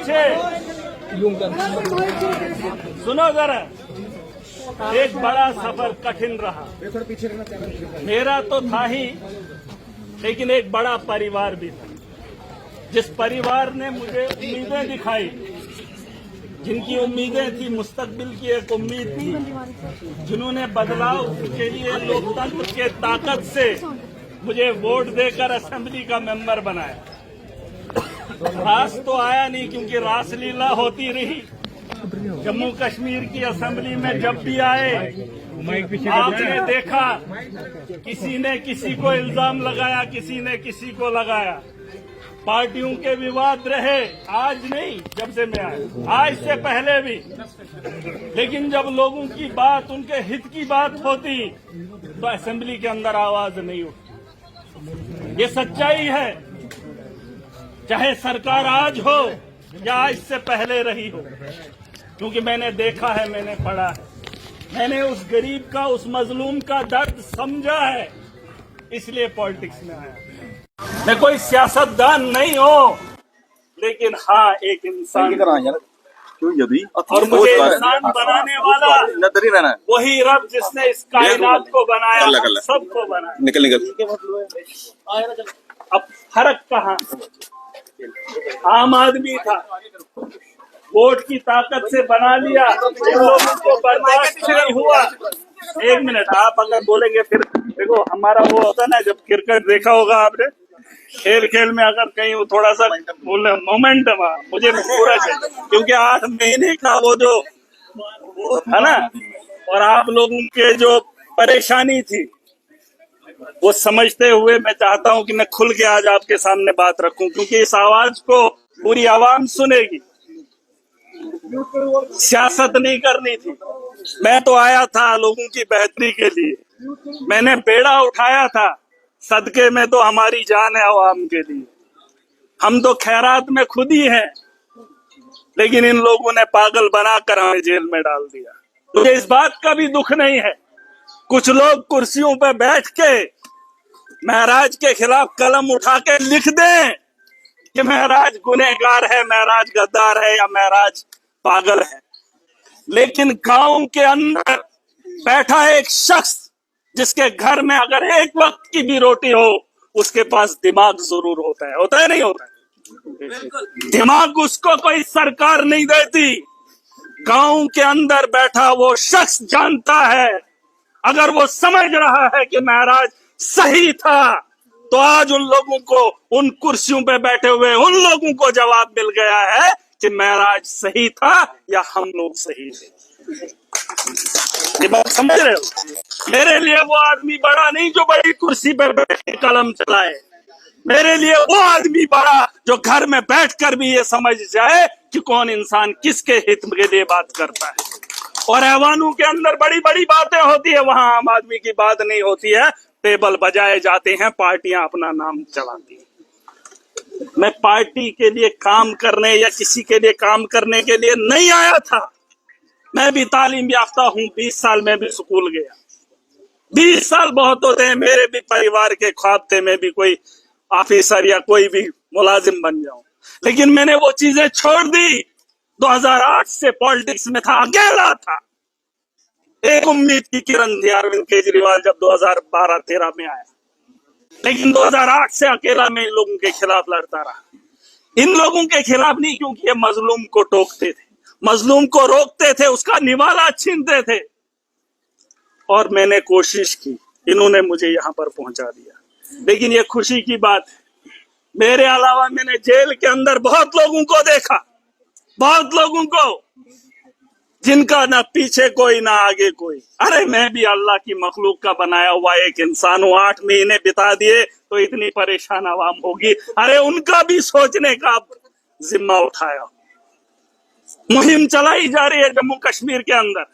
पीछे सुनो जरा। एक बड़ा सफर कठिन रहा मेरा तो था ही, लेकिन एक बड़ा परिवार भी था, जिस परिवार ने मुझे उम्मीदें दिखाई, जिनकी उम्मीदें थी, मुस्तकबिल की एक उम्मीद थी, जिन्होंने बदलाव के लिए लोकतंत्र के ताकत से मुझे वोट देकर असेंबली का मेंबर बनाया। रास तो आया नहीं, क्योंकि रासलीला होती रही। जम्मू कश्मीर की असेंबली में जब भी आए आपने देखा, किसी ने किसी को इल्जाम लगाया, किसी ने किसी को लगाया। पार्टियों के विवाद रहे, आज नहीं, जब से मैं आया, आज से पहले भी। लेकिन जब लोगों की बात, उनके हित की बात होती, तो असेंबली के अंदर आवाज नहीं उठती। ये सच्चाई है, चाहे सरकार आज हो या आज से पहले रही हो, क्योंकि मैंने देखा है, मैंने पढ़ा है, मैंने उस गरीब का, उस मजलूम का दर्द समझा है, इसलिए पॉलिटिक्स में आया। मैं कोई सियासतदान नहीं हूँ, लेकिन हाँ एक इंसान, और मुझे इंसान बनाने वाला वही रब जिसने इस कायनात को बनाया, सबको बनाया। अब फर्क कहाँ? आम आदमी था, वोट की ताकत से बना लिया, इन लोगों को बर्दाश्त नहीं हुआ। एक मिनट, आप अगर बोलेंगे फिर देखो, हमारा वो होता है ना, जब क्रिकेट देखा होगा आपने, खेल खेल में अगर कहीं वो थोड़ा सा बोले मोमेंटम, मुझे पूरा चाहिए, क्योंकि 8 महीने का वो जो है ना, और आप लोगों के जो परेशानी थी वो समझते हुए मैं चाहता हूं कि मैं खुल के आज आपके सामने बात रखूं, क्योंकि इस आवाज को पूरी आवाम सुनेगी। सियासत नहीं करनी थी, मैं तो आया था लोगों की बेहतरी के लिए। मैंने बेड़ा उठाया था, सदके में तो हमारी जान है आवाम के लिए। हम तो खैरात में खुद ही हैं, लेकिन इन लोगों ने पागल बनाकर हमें जेल में डाल दिया। मुझे इस बात का भी दुख नहीं है, कुछ लोग कुर्सियों पर बैठ के महराज के खिलाफ कलम उठा के लिख दें कि महराज गुनहगार है, महराज गद्दार है, या महराज पागल है। लेकिन गांव के अंदर बैठा एक शख्स, जिसके घर में अगर एक वक्त की भी रोटी हो, उसके पास दिमाग जरूर होता है नहीं होता है? दिमाग उसको कोई सरकार नहीं देती। गांव के अंदर बैठा वो शख्स जानता है, अगर वो समझ रहा है कि महराज सही था, तो आज उन लोगों को, उन कुर्सियों पे बैठे हुए उन लोगों को जवाब मिल गया है कि महराज सही था या हम लोग सही थे। ये बात समझ रहे हो? मेरे लिए वो आदमी बड़ा नहीं जो बड़ी कुर्सी पर बैठ के कलम चलाए, मेरे लिए वो आदमी बड़ा जो घर में बैठकर भी ये समझ जाए कि कौन इंसान किसके हित के लिए बात करता है। और ऐवानों के अंदर बड़ी बड़ी बातें होती है, वहां आम आदमी की बात नहीं होती है। टेबल बजाए जाते हैं, पार्टियां अपना नाम चलाती हैं। मैं पार्टी के लिए काम करने या किसी के लिए काम करने के लिए नहीं आया था। मैं भी तालीम याफ्ता हूँ, 20 साल में भी स्कूल गया। 20 साल बहुत होते हैं, मेरे भी परिवार के ख्वाब थे मैं भी कोई ऑफिसर या कोई भी मुलाजिम बन जाऊं, लेकिन मैंने वो चीजें छोड़ दी। 2008 से पॉलिटिक्स में था, अकेला था। एक उम्मीद की किरण थी, अरविंद केजरीवाल जब 2012-13 में आया, लेकिन 2008 से अकेला मैं इन लोगों के खिलाफ लड़ता रहा। इन लोगों के खिलाफ नहीं, क्योंकि ये मजलूम को टोकते थे, मजलूम को रोकते थे, उसका निवाला छीनते थे। और मैंने कोशिश की, इन्होंने मुझे यहां पर पहुंचा दिया। लेकिन ये खुशी की बात है, मेरे अलावा मैंने जेल के अंदर बहुत लोगों को देखा, बहुत लोगों को, जिनका ना पीछे कोई ना आगे कोई। अरे मैं भी अल्लाह की मखलूक का बनाया हुआ एक इंसान हूँ, 8 महीने बिता दिए तो इतनी परेशान आवाम होगी। अरे उनका भी सोचने का जिम्मा उठाया। मुहिम चलाई जा रही है जम्मू कश्मीर के अंदर।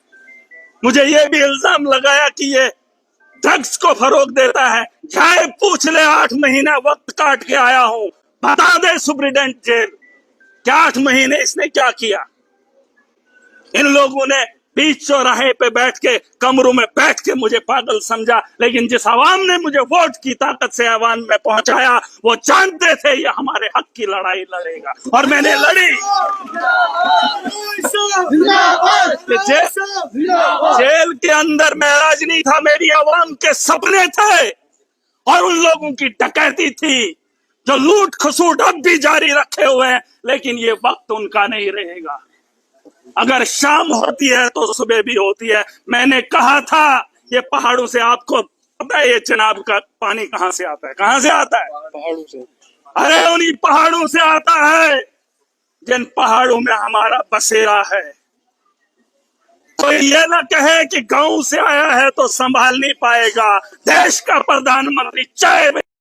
मुझे ये भी इल्जाम लगाया कि ये ड्रग्स को फरोग देता है। जाए पूछ ले, 8 महीने वक्त काट के आया हूं, बता दे सुप्रीडेंट जेल, क्या 8 महीने इसने क्या किया? इन लोगों ने बीच चौराहे पे बैठ के कमरों में बैठ के मुझे पागल समझा, लेकिन जिस आवाम ने मुझे वोट की ताकत से आवाम में पहुंचाया, वो जानते थे ये हमारे हक की लड़ाई लड़ेगा, और मैंने लड़ी। जेल के अंदर मैं राज नहीं था, मेरी आवाम के सपने थे और उन लोगों की डकैती थी जो लूट खसूट अब भी जारी रखे हुए हैं, लेकिन ये वक्त उनका नहीं रहेगा। अगर शाम होती है तो सुबह भी होती है। मैंने कहा था ये पहाड़ों से, आपको पता है ये चिनाब का पानी कहां से आता है? कहां से आता है? पहाड़ों से। अरे उन्हीं पहाड़ों से आता है जिन पहाड़ों में हमारा बसेरा है। तो ये ना कहे कि गांव से आया है तो संभाल नहीं पाएगा। देश का प्रधानमंत्री चाहे